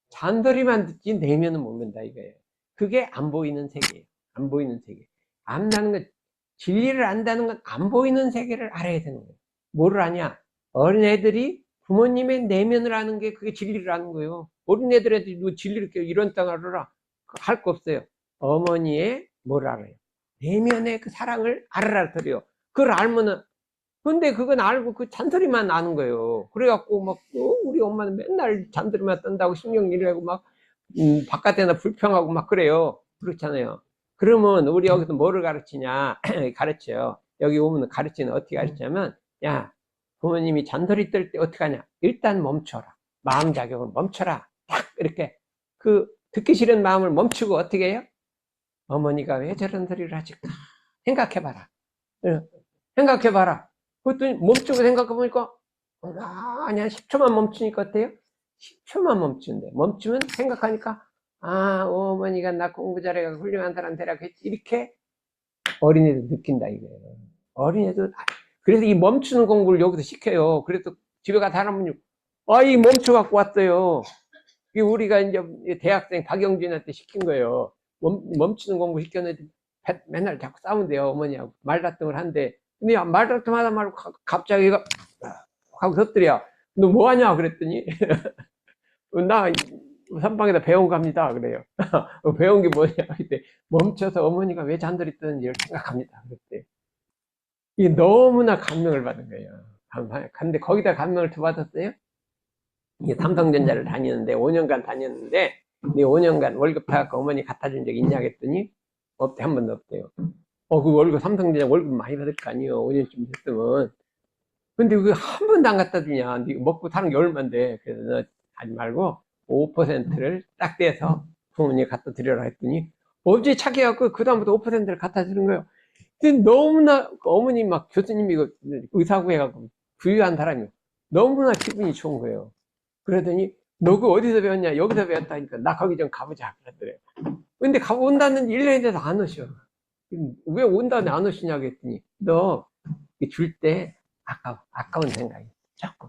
Speaker 1: 잔소리만 듣지 내면은 모른다 이거예요. 그게 안 보이는 세계예요. 안 보이는 세계. 안다는 건 진리를 안다는 건 안 보이는 세계를 알아야 되는 거예요. 뭐를 아냐? 어린애들이 부모님의 내면을 아는 게 그게 진리를 아는 거예요. 어린애들한테 너 진리를 이런 땅 알아라. 할 거 없어요. 어머니의 뭘 알아요? 내면의 그 사랑을 알아들어요. 그걸 알면은 근데 그건 알고 그 잔소리만 아는 거예요. 그래갖고 막 우리 엄마는 맨날 잔소리만 떤다고 신경 일하고 막 바깥에나 불평하고 막 그래요. 그렇잖아요. 그러면 우리 여기서 뭐를 가르치냐? 가르쳐요. 여기 오면 가르치는 어떻게 가르치냐면 야 부모님이 잔소리 떨 때 어떻게 하냐? 일단 멈춰라. 마음 자격을 멈춰라. 딱 이렇게 그 듣기 싫은 마음을 멈추고 어떻게 해요? 어머니가 왜 저런 소리를 하실까? 생각해봐라. 생각해봐라. 그랬더니 멈추고 생각해보니까 아니 한 10초만 멈추니까 어때요? 10초만 멈춘대. 멈추면 생각하니까 어머니가 나 공부 잘해가 훌륭한 사람 되라고 했지. 이렇게 어린애도 느낀다 이거예요. 어린애도 그래서 이 멈추는 공부를 여기서 시켜요. 그래서 집에 가서 할아버지 이 멈춰갖고 왔어요. 이게 우리가 이제 대학생 박영준한테 시킨 거예요. 멈추는 공부 시켰는데 맨날 자꾸 싸운대요. 어머니하고 말다툼을 한대. 근데 말다툼 하다 말고 갑자기 하고 섰더래요. 너 뭐하냐 그랬더니 나 선방에다 배운 겁니다 그래요. 배운 게 뭐냐 그때 멈춰서 어머니가 왜 잔소리 뜨는지를 생각합니다 그랬대. 이게 너무나 감명을 받은 거예요. 근데 거기다 감명을 더 받았어요. 이게 삼성전자를 다니는데 5년간 다녔는데 5년간 월급 타갖고 어머니 갖다 준 적 있냐 했더니 없대. 한 번도 없대요. 그 월급 삼성전자 월급 많이 받을 거 아니에요. 5년쯤 됐으면. 근데 그거 한 번도 안 갖다 주냐. 네 먹고 사는 게 얼만데. 그래서 너 하지 말고 5%를 딱 떼서 부모님이 갖다 드려라 했더니 어제 착해갖고 그다음부터 5%를 갖다 주는 거예요. 근데 너무나 어머니 막 교수님이 의사고 해갖고 부유한 사람이요. 너무나 기분이 좋은 거예요. 그러더니 너 그거 어디서 배웠냐? 여기서 배웠다니까 나 거기 좀 가보자 그러더래요. 근데 온다는 1년이 돼서 안 오셔. 왜 온다는데 안 오시냐고 했더니 너 줄 때 아까운 생각이 자꾸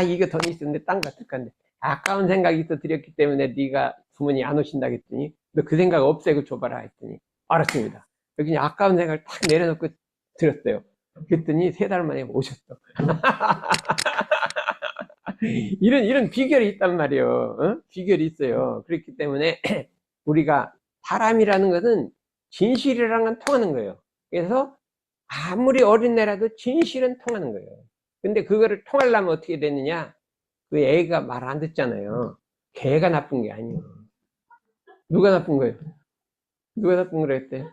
Speaker 1: 이거 돈 있었는데 딴 거 쓸 건데 아까운 생각이 있어 드렸기 때문에 네가 부모님 안 오신다고 했더니 너 그 생각 없애고 줘봐라 했더니 알았습니다. 여기 아까운 생각을 탁 내려놓고 들었어요. 그랬더니 3달 만에 오셨어. 이런 비결이 있단 말이에요. 비결이 있어요. 그렇기 때문에 우리가 사람이라는 것은 진실이라는 건 통하는 거예요. 그래서 아무리 어린애라도 진실은 통하는 거예요. 근데 그거를 통하려면 어떻게 되느냐? 그 애가 말 안 듣잖아요. 걔가 나쁜 게 아니에요. 누가 나쁜 거예요? 누가 나쁜 거라 했대요?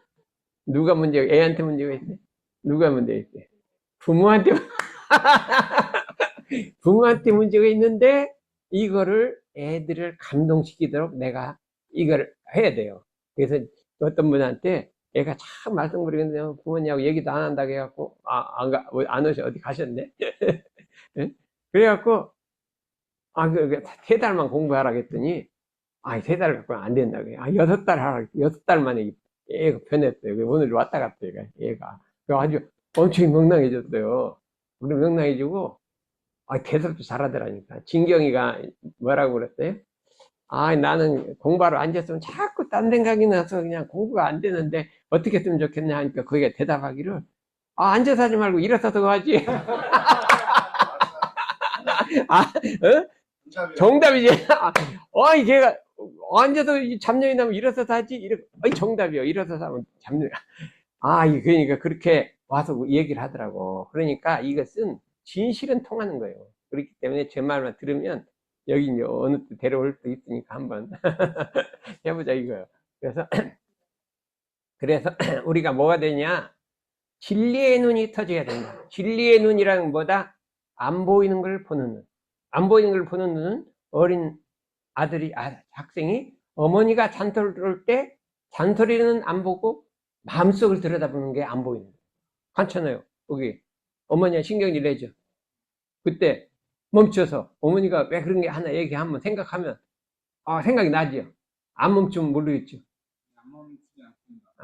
Speaker 1: 누가 문제가, 애한테 문제가 있대? 누가 문제가 있대? 부모한테, 부모한테 문제가 있는데, 이거를 애들을 감동시키도록 내가 이걸 해야 돼요. 그래서 어떤 분한테 애가 참 말썽부리는데 부모님하고 얘기도 안 한다고 해갖고, 안 오셔. 어디 가셨네? 그래갖고, 3달만 공부하라고 했더니, 3달 갖고는 안 된다고 해요. 6달 하라고, 6달 만에 얘가 변했어요. 오늘 왔다 갔어요, 얘가. 아주 엄청 명랑해졌어요. 우리 명랑해지고, 대답도 잘하더라니까. 진경이가 뭐라고 그랬어요? 나는 공부하러 앉았으면 자꾸 딴 생각이 나서 그냥 공부가 안 되는데 어떻게 했으면 좋겠냐 하니까 거기에 대답하기를, 앉아서 하지 말고 일어서서 하지. 정답이지. 걔가 앉아서 잡념이 나면 일어서서 하지. 정답이요. 일어서서 하면 잡념이. 그러니까 그렇게 와서 얘기를 하더라고. 그러니까 이것은 진실은 통하는 거예요. 그렇기 때문에 제 말만 들으면 여기 이제 어느 때 데려올 수 있으니까 한번 해보자 이거예요. 그래서 우리가 뭐가 되냐? 진리의 눈이 터져야 된다. 진리의 눈이란 뭐다? 안 보이는 걸 보는 눈. 안 보이는 걸 보는 눈은 어린 학생이 어머니가 잔소리를 때 잔소리는 안 보고 마음속을 들여다보는 게 안 보이는 거예요. 괜찮아요. 거기 어머니가 신경질 내죠. 그때 멈춰서 어머니가 왜 그런 게 하나 얘기하면 생각하면 생각이 나죠. 안 멈추면 모르겠죠.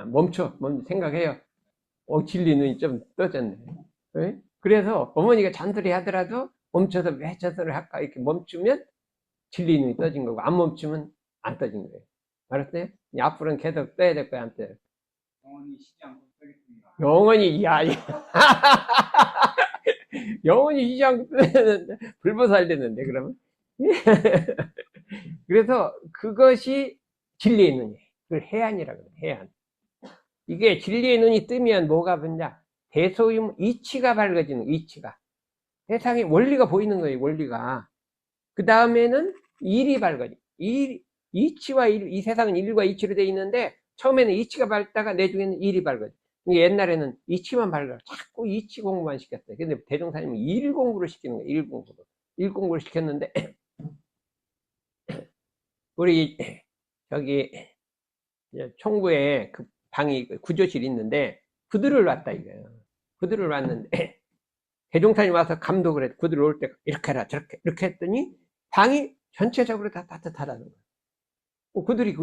Speaker 1: 멈춰 생각해요. 진리 눈이 좀 떠졌네. 네? 그래서 어머니가 잔소리 하더라도 멈춰서 왜 잔소리를 할까 이렇게 멈추면 진리 눈이 떠진 거고 안 멈추면 안 떠진 거예요. 알았어요? 앞으로는 계속 떠야 될 거야, 안 떠요?
Speaker 2: 영원히 쉬지 않고 떠겠습니다.
Speaker 1: 영원히 영원히 쉬지 않고 떠는데 불보살 되는데 그러면. 그래서 그것이 진리의 눈이에요. 그걸 해안이라고 해요. 해안. 이게 진리의 눈이 뜨면 뭐가 보냐? 대소임 이치가 밝아지는 이치가. 세상에 원리가 보이는 거예요. 원리가. 그 다음에는 일이 밝아져. 이치와 이 세상은 일과 이치로 되어 있는데 처음에는 이치가 밝다가 내중에는 일이 밝아져. 옛날에는 이치만 밝아. 자꾸 이치 공부만 시켰어요. 근데 대종사님은 일 공부를 시키는 거예요. 일 공부를 시켰는데 우리 저기 총부에 그 방이 구조실이 있는데 구두를 놨다 이거예요. 구두를 놨는데 대종탄이 와서 감독을 해. 구두를 올 때 이렇게 해라 저렇게 이렇게 했더니 방이 전체적으로 다 따뜻하다는 거예요. 구들이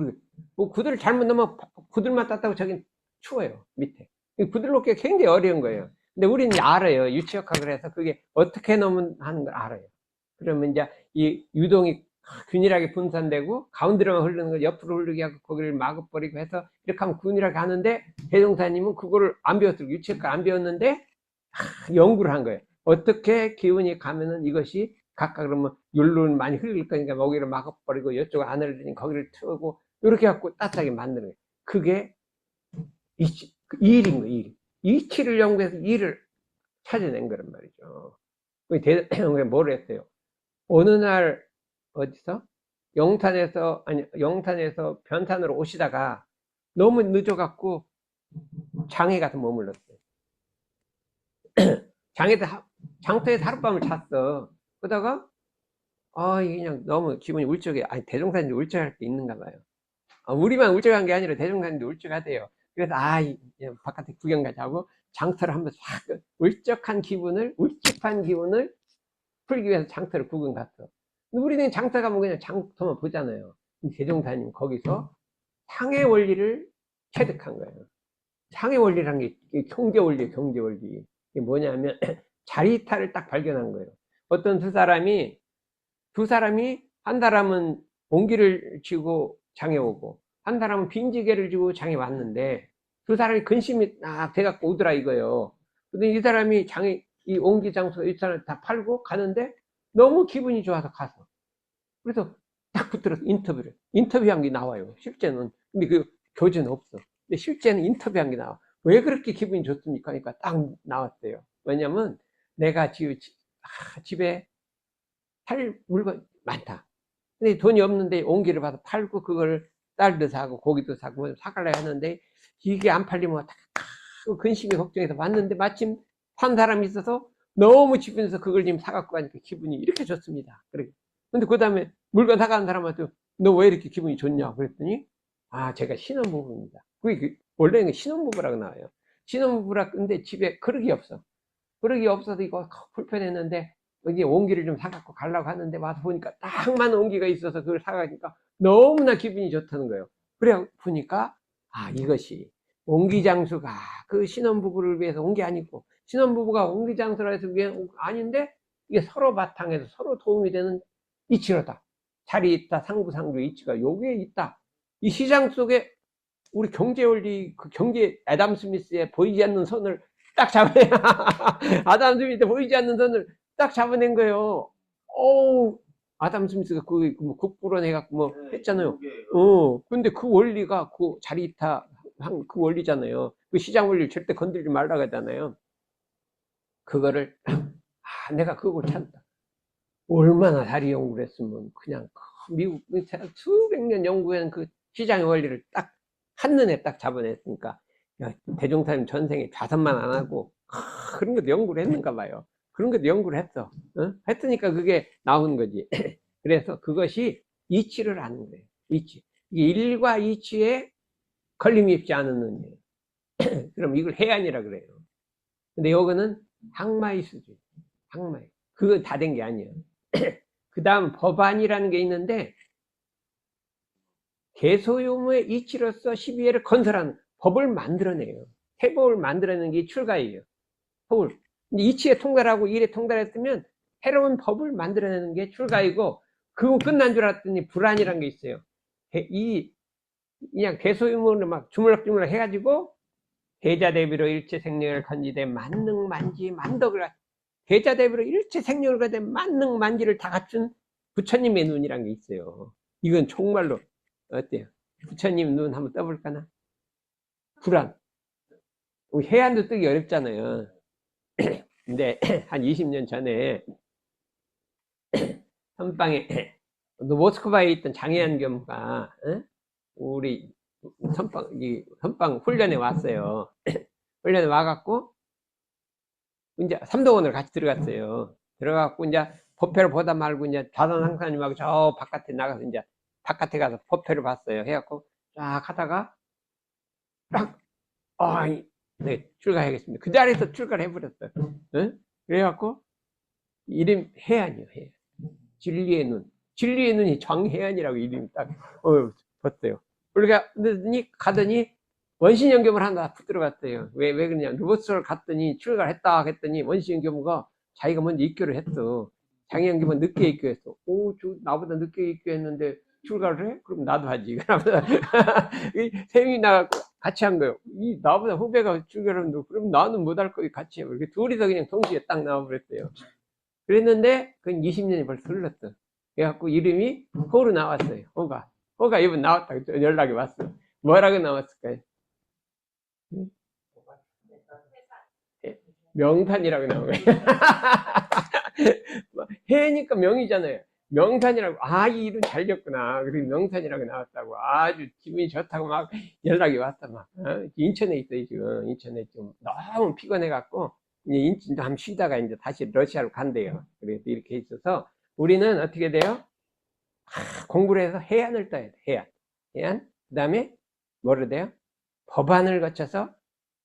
Speaker 1: 구들을 잘못 넣으면 구들만 땄다고 저긴 추워요 밑에. 구들 놓기가 굉장히 어려운 거예요. 근데 우리는 알아요. 유치역학을 해서 그게 어떻게 넣으면 하는 걸 알아요. 그러면 이제 이 유동이 균일하게 분산되고 가운데로만 흐르는 걸 옆으로 흐르게 하고 거기를 막아버리고 해서 이렇게 하면 균일하게 하는데 대종사님은 그거를 안 배웠어요. 유치역학 안 배웠는데 연구를 한 거예요. 어떻게 기운이 가면은 이것이 각각 그러면 율로는 많이 흘릴 거니까 거기를 막아버리고 이쪽을 안 흘리니 거기를 틀고 이렇게 갖고 따뜻하게 만드는 거예요. 그게 일인 거예요. 일. 이치를 연구해서 일을 찾아낸 거란 말이죠. 대종사님이 뭘 했어요? 어느 날 어디서 영탄에서 변산으로 오시다가 너무 늦어갖고 장에 가서 머물렀어요. 장터에서 하룻밤을 잤어. 그러다가 이게 그냥 너무 기분이 울적해. 아니 대종사님도 울적할 때 있는가 봐요. 우리만 울적한 게 아니라 대종사님도 울적하대요. 그래서 그냥 바깥에 구경 가자고 장터를 한번 싹 울적한 기분을 풀기 위해서 장터를 구경 갔어. 우리는 장터 가면 그냥 장터만 보잖아요. 대종사님 거기서 상의 원리를 체득한 거예요. 상의 원리라는 게 경제 원리예요. 경제 원리. 이게 뭐냐면 자리타를 딱 발견한 거예요. 어떤 두 사람이 한 사람은 옹기를 쥐고 장에 오고 한 사람은 빈지개를 쥐고 장에 왔는데 두 사람이 근심이 딱 돼갖고 오더라 이거예요. 근데 이 사람이 이 옹기 장소 이 사람 다 팔고 가는데 너무 기분이 좋아서 가서 그래서 딱 붙들어서 인터뷰한 게 나와요. 실제는. 근데 그 교재는 없어. 근데 실제는 인터뷰한 게 나와. 왜 그렇게 기분이 좋습니까? 그러니까 딱 나왔대요. 왜냐면 내가 집에 팔 물건 많다. 근데 돈이 없는데 옹기를 봐서 팔고 그걸 쌀도 사고 고기도 사고 사갈라 했는데 이게 안 팔리면 근심이 걱정해서 왔는데 마침 판 사람이 있어서 너무 기분해서 그걸 지금 사갖고 가니까 기분이 이렇게 좋습니다. 근데 그 다음에 물건 사가는 사람한테 너 왜 이렇게 기분이 좋냐 그랬더니 제가 신혼부부입니다. 그게 원래는 신혼부부라고 나와요. 신혼부부라 근데 집에 그릇이 없어. 그릇이 없어서 이거 불편했는데 여기 옹기를 좀 사갖고 가려고 하는데 와서 보니까 딱 맞는 옹기가 있어서 그걸 사가니까 너무나 기분이 좋다는 거예요. 그래 보니까 이것이 옹기장수가 그 신혼부부를 위해서 온 게 아니고 신혼부부가 옹기장수라 해서 아닌데 이게 서로 바탕에서 서로 도움이 되는 이치로다. 자리 있다 상부상조 이치가 여기에 있다. 이 시장 속에 우리 경제원리 그 경제 애담 스미스의 보이지 않는 선을 딱 잡아내 아담 스미스의 보이지 않는 선을 딱 잡아낸 거예요. 아담 스미스가 국부론해갖고 했잖아요. 근데 그 원리가 그 자리타 그 원리잖아요. 그 시장 원리를 절대 건들지 말라고 하잖아요. 그거를 내가 그걸 찾았다. 얼마나 다리 연구를 했으면 그냥 미국 수백 년 연구한 그 시장의 원리를 딱 한눈에 딱 잡아냈으니까 대종사님 전생에 좌선만 안 하고 그런 것도 연구를 했는가 봐요. 그런 것도 연구를 했어. 했으니까 그게 나온 거지. 그래서 그것이 이치를 아는 거예요. 이치. 이게 일과 이치에 걸림이 있지 않은 눈이에요. 그럼 이걸 해안이라 그래요. 근데 요거는 항마의 수준. 항마의. 그거 다 된 게 아니에요. 그 다음 법안이라는 게 있는데 개소유무의 이치로서 12회를 건설하는 법을 만들어내요. 해법을 만들어내는 게 출가예요. 법을. 이치에 통달하고 일에 통달했으면 새로운 법을 만들어내는 게 출가이고 그거 끝난 줄 알았더니 불안이라는 게 있어요. 그냥 개소유무를 막 주물럭주물럭 해가지고 대자대비로 일체생명을 건지되 만능만지 만덕을 대자대비로 일체생명을 건지되 만능만지를 다 갖춘 부처님의 눈이란 게 있어요. 이건 정말로 어때요? 부처님 눈 한번 떠볼까나? 불안. 해안도 뜨기 어렵잖아요. 근데 한 20년 전에 선방에 모스크바에 있던 장혜안 교무가 우리 선방 훈련에 왔어요. 훈련에 와갖고 이제 삼도원으로 같이 들어갔어요. 들어가갖고 이제 법회를 보다 말고 이제 좌선 상사님하고 저 바깥에 나가서 이제 바깥에 가서 법회를 봤어요. 해갖고 쫙 하다가 딱 네, 출가하겠습니다. 그 자리에서 출가를 해버렸어요. 네? 그래갖고 이름 해안이요. 해안. 진리의 눈. 진리의 눈이 정해안이라고 이름이 딱 붙었어요. 그러더니 가더니 원신연금을 하나 붙들어갔어요. 왜 그러냐. 루버스를 갔더니 출가를 했다 했더니 원신연금가 자기가 먼저 입교를 했어. 장애연금은 늦게 입교했어. 나보다 늦게 입교했는데 출가를 해? 그럼 나도 하지. 그러면서 셈이 나갖고 같이 한 거예요. 나보다 후배가 출가를 했는데 그럼 나는 못할 거니 같이 해. 이렇게 둘이서 그냥 동시에 딱 나와버렸어요. 그랬는데 그건 20년이 벌써 흘렀어. 그래갖고 이름이 호로 나왔어요. 호가 이번 나왔다. 연락이 왔어. 뭐라고 나왔을까요? 명탄이라고 나온 거예요. 해니까 명이잖아요. 명탄이라고. 이 이름 잘 지었구나. 그래서 명탄이라고 나왔다고. 아주 기분이 좋다고 막 연락이 왔다. 인천에 있어요, 지금. 인천에 좀 너무 피곤해갖고, 이제 인천도 한번 쉬다가 이제 다시 러시아로 간대요. 그래서 이렇게 있어서, 우리는 어떻게 돼요? 공부를 해서 해안을 떠야 돼. 해안. 그 다음에 뭐를 돼요? 법안을 거쳐서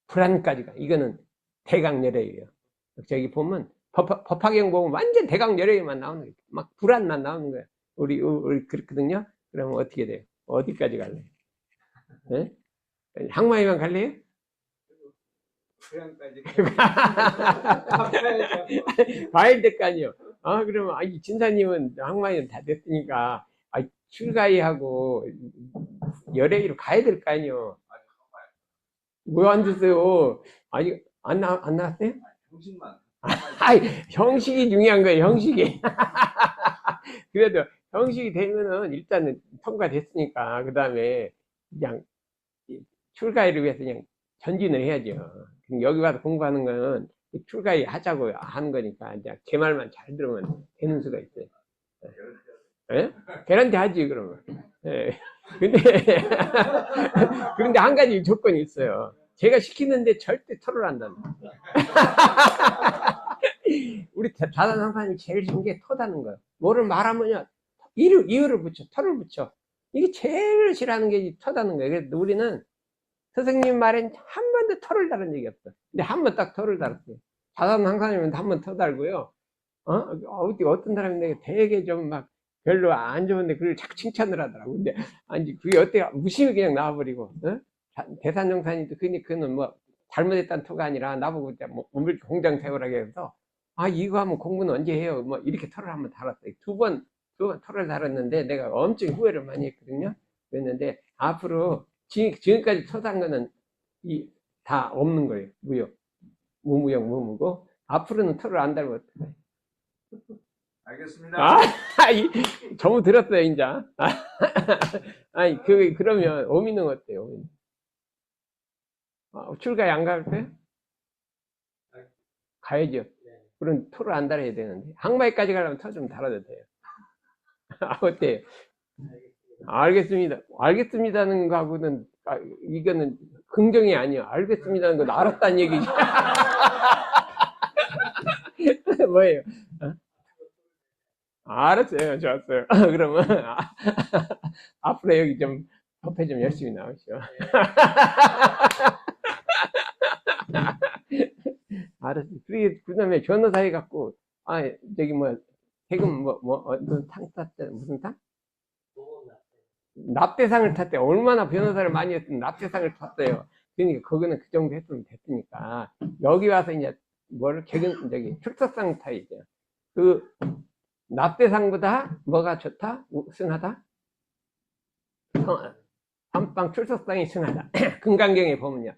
Speaker 1: 불안까지가. 이거는 대강열애예요. 저기 보면 법화경 보면 완전 대강열애만 나오는 거예요. 막 불안만 나오는 거예요. 우리 그렇거든요. 그러면 어떻게 돼요? 어디까지 갈래요? 네? 항마에만 갈래요?
Speaker 2: 불안까지.
Speaker 1: 가야 될 거 아니에요. 그러면 진사님은 항마에는 다 됐으니까 출가이하고 열애기로 가야 될 거 아니에요. 왜 안 됐어요? 안 나왔어요?
Speaker 3: 형식만.
Speaker 1: 형식이 중요한 거예요, 형식이. 그래도 형식이 되면은 일단은 통과됐으니까, 그 다음에 그냥 출가를 위해서 그냥 전진을 해야죠. 여기 와서 공부하는 거는 출가에 하자고 하는 거니까, 이제 제 말만 잘 들으면 되는 수가 있어요. 예? 개런티 하지, 그러면. 예. 그런데 한 가지 조건이 있어요. 제가 시키는데 절대 토를 한다는 거예요. 우리 다단 상사님이 제일 싫은 게 토다는 거예요. 뭐를 말하면요, 이유를 붙여, 토를 붙여. 이게 제일 싫어하는 게 토다는 거예요. 그래서 우리는 선생님 말엔 한 번도 토를 달은 적이 없어. 근데 한 번 딱 토를 달았어요. 다단 상사님은 한 번 토 달고요. 어떤 사람이 내가 되게 좀 막 별로 안 좋은데 그걸 자꾸 칭찬을 하더라고. 근데 그게 어때요? 무심히 그냥 나와버리고. 대산정산이도 그는 뭐 잘못했다는 토가 아니라 나보고 몸을 공장 세우라고 해서 이거 하면 공부는 언제 해요? 뭐 이렇게 토를 한번 달았어요. 두 번 토를 달았는데 내가 엄청 후회를 많이 했거든요. 그랬는데 앞으로 지금까지 토단 거는 다 없는 거예요. 무무용 무무고 앞으로는 토를 안 달면 어떡해.
Speaker 3: 알겠습니다.
Speaker 1: 전부 들었어요, 이제. 그러면 오미는 어때요? 오미는? 출가에 안 갈 거예요? 가야죠. 그럼 토를 안 달아야 되는데. 항마에까지 가려면 토 좀 달아도 돼요. 어때요? 알겠습니다. 알겠습니다는 거하고는, 이거는 긍정이 아니에요. 알겠습니다는 건 알았다는 얘기지. 뭐예요? 알았어요. 좋았어요. 그러면, 앞으로 여기 좀, 법회 좀 열심히 나오시오. 알았어. 그 다음에 변호사 해갖고, 세금 어떤 상 탔대, 무슨 상? 납대상을 탔대. 얼마나 변호사를 많이 했으면 납대상을 탔어요. 그러니까 그거는 그 정도 했으면 됐으니까. 여기 와서 이제, 출석상 타이죠. 납대상보다 뭐가 좋다? 승하다? 선빵 출석상이 승하다. 금강경에 보면요.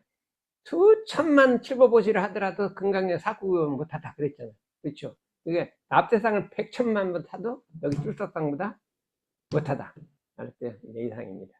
Speaker 1: 수천만 칠보보시를 하더라도 금강경 사구급은 못하다. 그랬잖아요. 그렇죠? 그게 납대상을 100천만 번 타도 여기 출석상보다 못하다. 알았어요? 이제 이상입니다.